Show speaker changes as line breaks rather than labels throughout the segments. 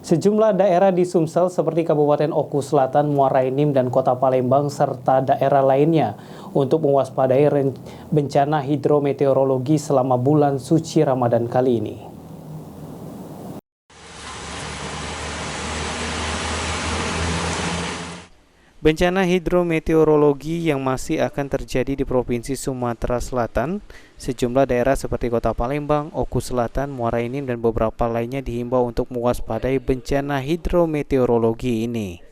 Sejumlah daerah di Sumsel seperti Kabupaten Oku Selatan, Muara Enim, dan Kota Palembang serta daerah lainnya untuk mewaspadai bencana hidrometeorologi selama bulan suci Ramadan kali ini. Bencana hidrometeorologi yang masih akan terjadi di Provinsi Sumatera Selatan, sejumlah daerah seperti Kota Palembang, Oku Selatan, Muara Enim, dan beberapa lainnya dihimbau untuk mewaspadai bencana hidrometeorologi ini.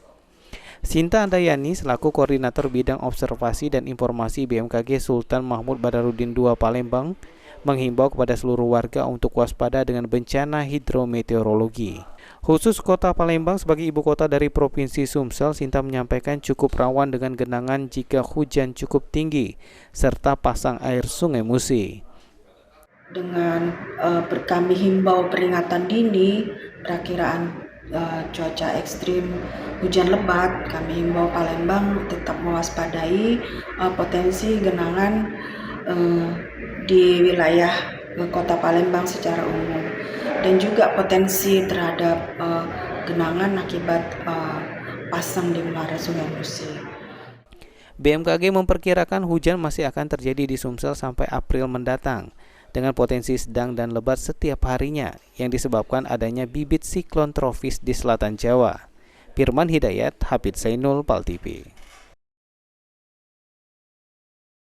Sinta Andayani selaku Koordinator Bidang Observasi dan Informasi BMKG Sultan Mahmud Badarudin II Palembang menghimbau kepada seluruh warga untuk waspada dengan bencana hidrometeorologi. Khusus Kota Palembang sebagai ibu kota dari Provinsi Sumsel, Sinta menyampaikan cukup rawan dengan genangan jika hujan cukup tinggi, serta pasang air Sungai Musi.
Dengan kami himbau peringatan dini, perakiraan cuaca ekstrim hujan lebat, kami himbau Palembang tetap mewaspadai potensi genangan di wilayah Kota Palembang secara umum, dan juga potensi terhadap genangan akibat pasang di muara Sungai Musi.
BMKG memperkirakan hujan masih akan terjadi di Sumsel sampai April mendatang, dengan potensi sedang dan lebat setiap harinya yang disebabkan adanya bibit siklon tropis di selatan Jawa. Firman Hidayat, Hafid Zainul, PAL TV.